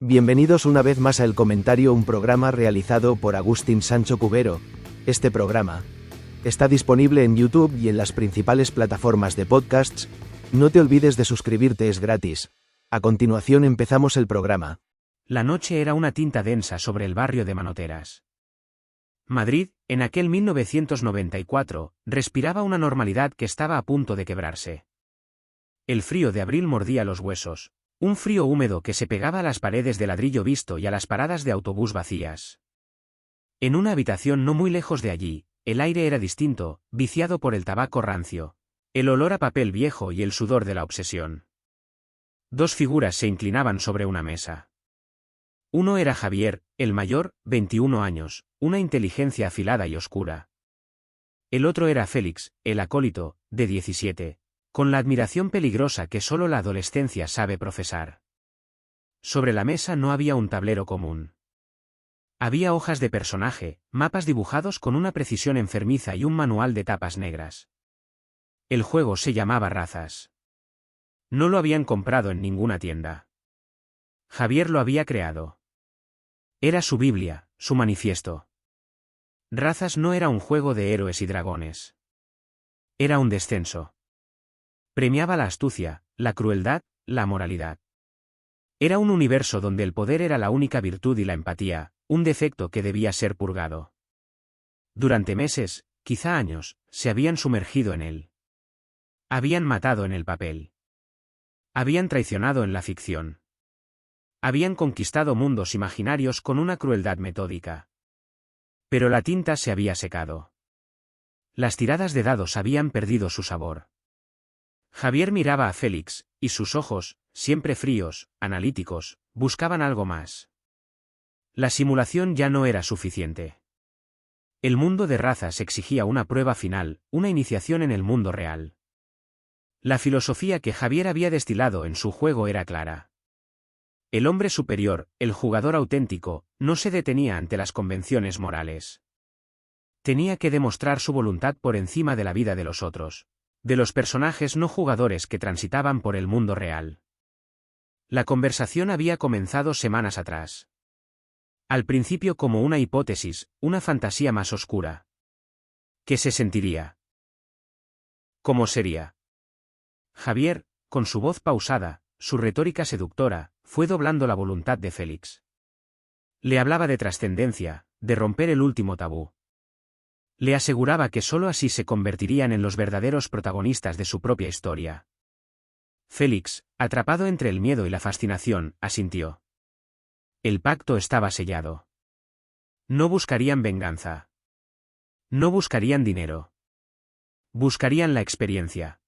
Bienvenidos una vez más a El Comentario, un programa realizado por Agustín Sancho Cubero. Este programa está disponible en YouTube y en las principales plataformas de podcasts. No te olvides de suscribirte, es gratis. A continuación empezamos el programa. La noche era una tinta densa sobre el barrio de Manoteras. Madrid, en aquel 1994, respiraba una normalidad que estaba a punto de quebrarse. El frío de abril mordía los huesos, un frío húmedo que se pegaba a las paredes de ladrillo visto y a las paradas de autobús vacías. En una habitación no muy lejos de allí, el aire era distinto, viciado por el tabaco rancio, el olor a papel viejo y el sudor de la obsesión. Dos figuras se inclinaban sobre una mesa. Uno era Javier, el mayor, 21 años, una inteligencia afilada y oscura. El otro era Félix, el acólito, de 17, con la admiración peligrosa que solo la adolescencia sabe profesar. Sobre la mesa no había un tablero común. Había hojas de personaje, mapas dibujados con una precisión enfermiza y un manual de tapas negras. El juego se llamaba Razas. No lo habían comprado en ninguna tienda. Javier lo había creado. Era su Biblia, su manifiesto. Razas no era un juego de héroes y dragones. Era un descenso. Premiaba la astucia, la crueldad, la moralidad. Era un universo donde el poder era la única virtud y la empatía, un defecto que debía ser purgado. Durante meses, quizá años, se habían sumergido en él. Habían matado en el papel. Habían traicionado en la ficción. Habían conquistado mundos imaginarios con una crueldad metódica. Pero la tinta se había secado. Las tiradas de dados habían perdido su sabor. Javier miraba a Félix, y sus ojos, siempre fríos, analíticos, buscaban algo más. La simulación ya no era suficiente. El mundo de Razas exigía una prueba final, una iniciación en el mundo real. La filosofía que Javier había destilado en su juego era clara. El hombre superior, el jugador auténtico, no se detenía ante las convenciones morales. Tenía que demostrar su voluntad por encima de la vida de los otros, de los personajes no jugadores que transitaban por el mundo real. La conversación había comenzado semanas atrás. Al principio como una hipótesis, una fantasía más oscura. ¿Qué se sentiría? ¿Cómo sería? Javier, con su voz pausada, su retórica seductora, fue doblando la voluntad de Félix. Le hablaba de trascendencia, de romper el último tabú. Le aseguraba que sólo así se convertirían en los verdaderos protagonistas de su propia historia. Félix, atrapado entre el miedo y la fascinación, asintió. El pacto estaba sellado. No buscarían venganza. No buscarían dinero. Buscarían la experiencia.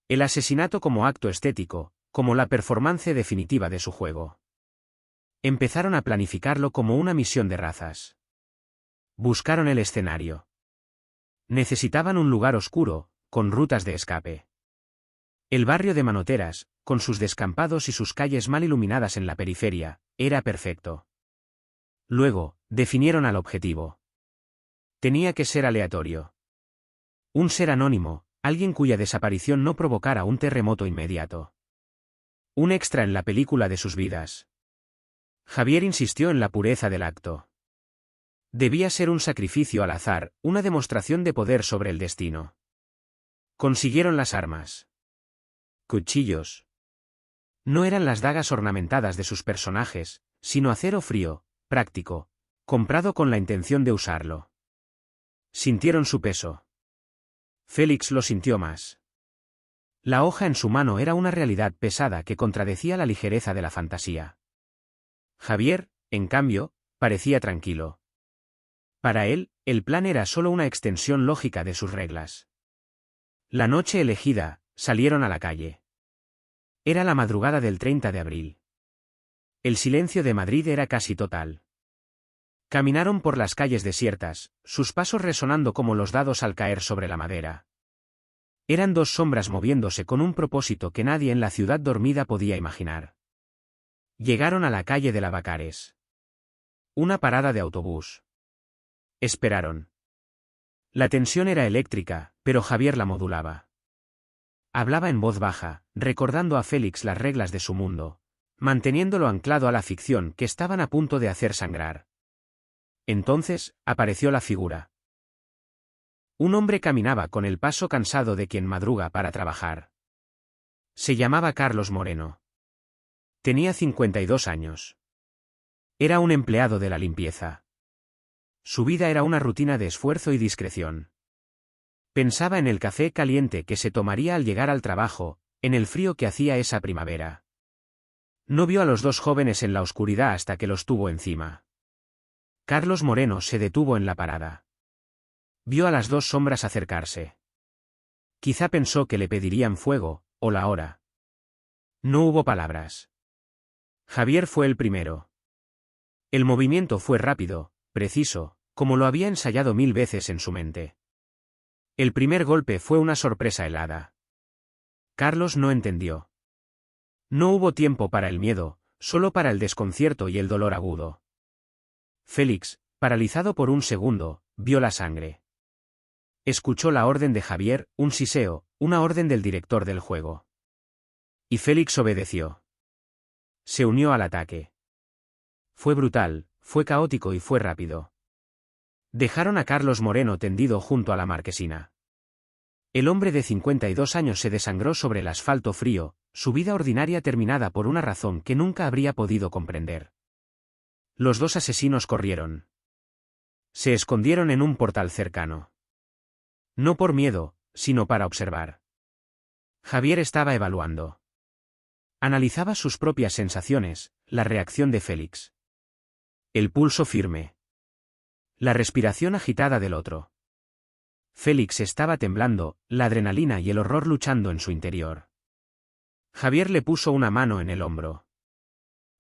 El asesinato como acto estético, como la performance definitiva de su juego. Empezaron a planificarlo como una misión de Razas. Buscaron el escenario. Necesitaban un lugar oscuro, con rutas de escape. El barrio de Manoteras, con sus descampados y sus calles mal iluminadas en la periferia, era perfecto. Luego, definieron al objetivo. Tenía que ser aleatorio. Un ser anónimo, alguien cuya desaparición no provocara un terremoto inmediato. Un extra en la película de sus vidas. Javier insistió en la pureza del acto. Debía ser un sacrificio al azar, una demostración de poder sobre el destino. Consiguieron las armas. Cuchillos. No eran las dagas ornamentadas de sus personajes, sino acero frío, práctico, comprado con la intención de usarlo. Sintieron su peso. Félix lo sintió más. La hoja en su mano era una realidad pesada que contradecía la ligereza de la fantasía. Javier, en cambio, parecía tranquilo. Para él, el plan era solo una extensión lógica de sus reglas. La noche elegida, salieron a la calle. Era la madrugada del 30 de abril. El silencio de Madrid era casi total. Caminaron por las calles desiertas, sus pasos resonando como los dados al caer sobre la madera. Eran dos sombras moviéndose con un propósito que nadie en la ciudad dormida podía imaginar. Llegaron a la calle de Lavacares. Una parada de autobús. Esperaron. La tensión era eléctrica, pero Javier la modulaba. Hablaba en voz baja, recordando a Félix las reglas de su mundo, manteniéndolo anclado a la ficción que estaban a punto de hacer sangrar. Entonces, apareció la figura. Un hombre caminaba con el paso cansado de quien madruga para trabajar. Se llamaba Carlos Moreno. Tenía 52 años. Era un empleado de la limpieza. Su vida era una rutina de esfuerzo y discreción. Pensaba en el café caliente que se tomaría al llegar al trabajo, en el frío que hacía esa primavera. No vio a los dos jóvenes en la oscuridad hasta que los tuvo encima. Carlos Moreno se detuvo en la parada. Vio a las dos sombras acercarse. Quizá pensó que le pedirían fuego, o la hora. No hubo palabras. Javier fue el primero. El movimiento fue rápido, preciso, como lo había ensayado 1000 veces en su mente. El primer golpe fue una sorpresa helada. Carlos no entendió. No hubo tiempo para el miedo, solo para el desconcierto y el dolor agudo. Félix, paralizado por un segundo, vio la sangre. Escuchó la orden de Javier, un siseo, una orden del director del juego. Y Félix obedeció. Se unió al ataque. Fue brutal, fue caótico y fue rápido. Dejaron a Carlos Moreno tendido junto a la marquesina. El hombre de 52 años se desangró sobre el asfalto frío, su vida ordinaria terminada por una razón que nunca habría podido comprender. Los dos asesinos corrieron. Se escondieron en un portal cercano. No por miedo, sino para observar. Javier estaba evaluando. Analizaba sus propias sensaciones, la reacción de Félix. El pulso firme. La respiración agitada del otro. Félix estaba temblando, la adrenalina y el horror luchando en su interior. Javier le puso una mano en el hombro.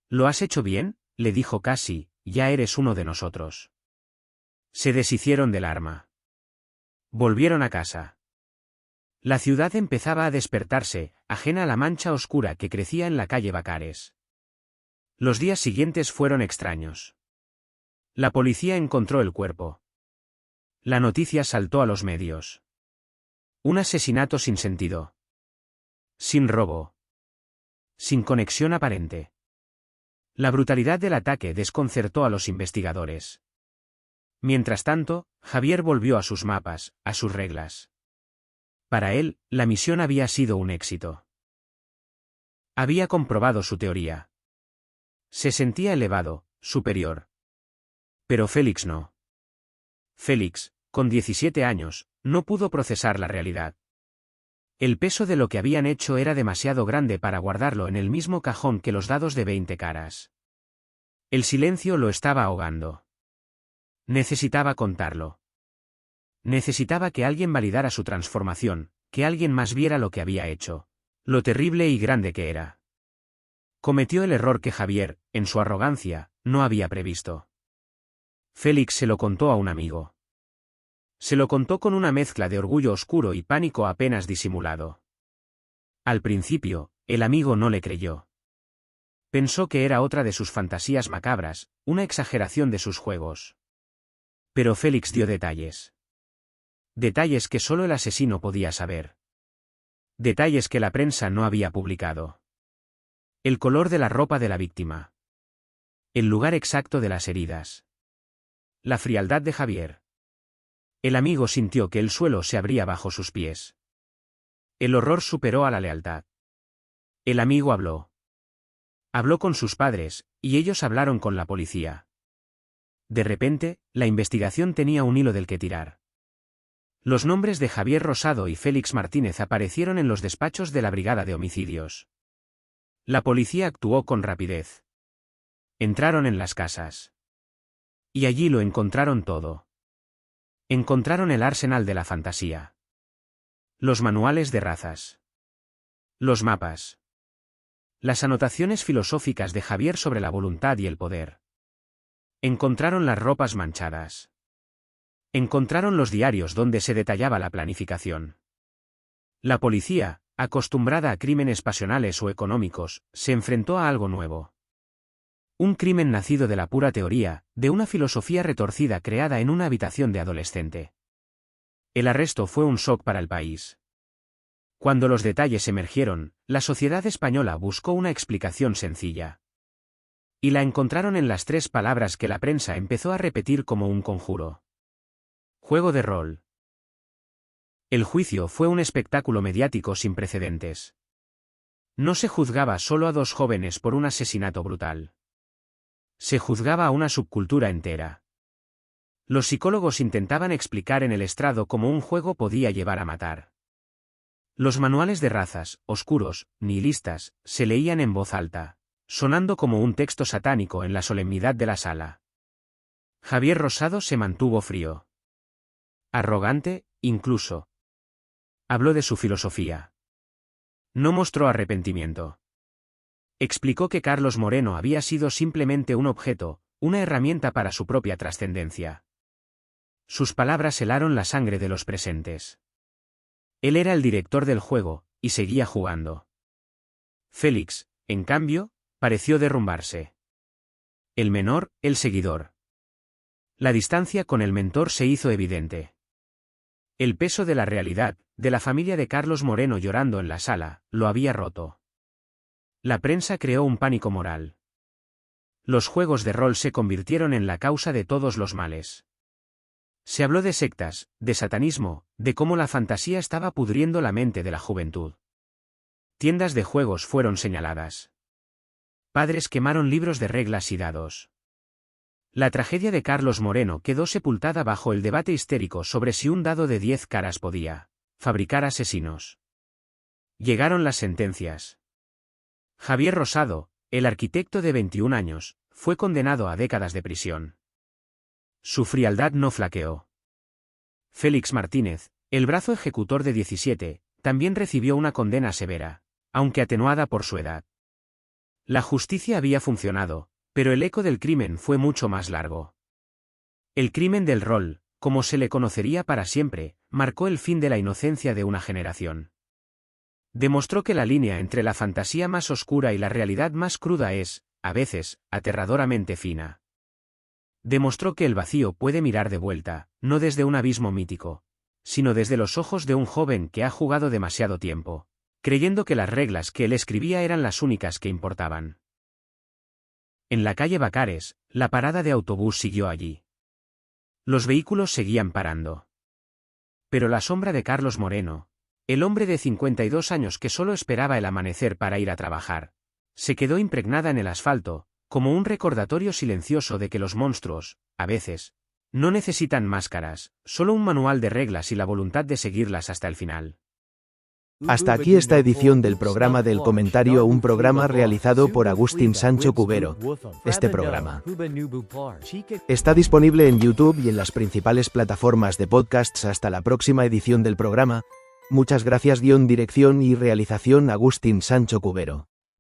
«¿Lo has hecho bien?», le dijo casi, «ya eres uno de nosotros». Se deshicieron del arma. Volvieron a casa. La ciudad empezaba a despertarse, ajena a la mancha oscura que crecía en la calle Bacares. Los días siguientes fueron extraños. La policía encontró el cuerpo. La noticia saltó a los medios. Un asesinato sin sentido. Sin robo. Sin conexión aparente. La brutalidad del ataque desconcertó a los investigadores. Mientras tanto, Javier volvió a sus mapas, a sus reglas. Para él, la misión había sido un éxito. Había comprobado su teoría. Se sentía elevado, superior. Pero Félix no. Félix, con 17 años, no pudo procesar la realidad. El peso de lo que habían hecho era demasiado grande para guardarlo en el mismo cajón que los dados de 20 caras. El silencio lo estaba ahogando. Necesitaba contarlo. Necesitaba que alguien validara su transformación, que alguien más viera lo que había hecho, lo terrible y grande que era. Cometió el error que Javier, en su arrogancia, no había previsto. Félix se lo contó a un amigo. Se lo contó con una mezcla de orgullo oscuro y pánico apenas disimulado. Al principio, el amigo no le creyó. Pensó que era otra de sus fantasías macabras, una exageración de sus juegos. Pero Félix dio detalles. Detalles que solo el asesino podía saber. Detalles que la prensa no había publicado. El color de la ropa de la víctima. El lugar exacto de las heridas. La frialdad de Javier. El amigo sintió que el suelo se abría bajo sus pies. El horror superó a la lealtad. El amigo habló. Habló con sus padres, y ellos hablaron con la policía. De repente, la investigación tenía un hilo del que tirar. Los nombres de Javier Rosado y Félix Martínez aparecieron en los despachos de la Brigada de Homicidios. La policía actuó con rapidez. Entraron en las casas. Y allí lo encontraron todo. Encontraron el arsenal de la fantasía. Los manuales de razas. Los mapas. Las anotaciones filosóficas de Javier sobre la voluntad y el poder. Encontraron las ropas manchadas. Encontraron los diarios donde se detallaba la planificación. La policía, acostumbrada a crímenes pasionales o económicos, se enfrentó a algo nuevo. Un crimen nacido de la pura teoría, de una filosofía retorcida creada en una habitación de adolescente. El arresto fue un shock para el país. Cuando los detalles emergieron, la sociedad española buscó una explicación sencilla. Y la encontraron en las 3 palabras que la prensa empezó a repetir como un conjuro. Juego de rol. El juicio fue un espectáculo mediático sin precedentes. No se juzgaba solo a 2 jóvenes por un asesinato brutal. Se juzgaba a una subcultura entera. Los psicólogos intentaban explicar en el estrado cómo un juego podía llevar a matar. Los manuales de razas, oscuros, nihilistas, se leían en voz alta, sonando como un texto satánico en la solemnidad de la sala. Javier Rosado se mantuvo frío. Arrogante, incluso. Habló de su filosofía. No mostró arrepentimiento. Explicó que Carlos Moreno había sido simplemente un objeto, una herramienta para su propia trascendencia. Sus palabras helaron la sangre de los presentes. Él era el director del juego, y seguía jugando. Félix, en cambio, pareció derrumbarse. El menor, el seguidor. La distancia con el mentor se hizo evidente. El peso de la realidad, de la familia de Carlos Moreno llorando en la sala, lo había roto. La prensa creó un pánico moral. Los juegos de rol se convirtieron en la causa de todos los males. Se habló de sectas, de satanismo, de cómo la fantasía estaba pudriendo la mente de la juventud. Tiendas de juegos fueron señaladas. Padres quemaron libros de reglas y dados. La tragedia de Carlos Moreno quedó sepultada bajo el debate histérico sobre si un dado de 10 caras podía fabricar asesinos. Llegaron las sentencias. Javier Rosado, el arquitecto de 21 años, fue condenado a décadas de prisión. Su frialdad no flaqueó. Félix Martínez, el brazo ejecutor de 17, también recibió una condena severa, aunque atenuada por su edad. La justicia había funcionado, pero el eco del crimen fue mucho más largo. El crimen del rol, como se le conocería para siempre, marcó el fin de la inocencia de una generación. Demostró que la línea entre la fantasía más oscura y la realidad más cruda es, a veces, aterradoramente fina. Demostró que el vacío puede mirar de vuelta, no desde un abismo mítico, sino desde los ojos de un joven que ha jugado demasiado tiempo, creyendo que las reglas que él escribía eran las únicas que importaban. En la calle Bacares, la parada de autobús siguió allí. Los vehículos seguían parando. Pero la sombra de Carlos Moreno, el hombre de 52 años que solo esperaba el amanecer para ir a trabajar, se quedó impregnada en el asfalto, como un recordatorio silencioso de que los monstruos, a veces, no necesitan máscaras, solo un manual de reglas y la voluntad de seguirlas hasta el final. Hasta aquí esta edición del programa del comentario, un programa realizado por Agustín Sancho Cubero. Este programa está disponible en YouTube y en las principales plataformas de podcasts. Hasta la próxima edición del programa. Muchas gracias. Dirección y realización Agustín Sancho Cubero.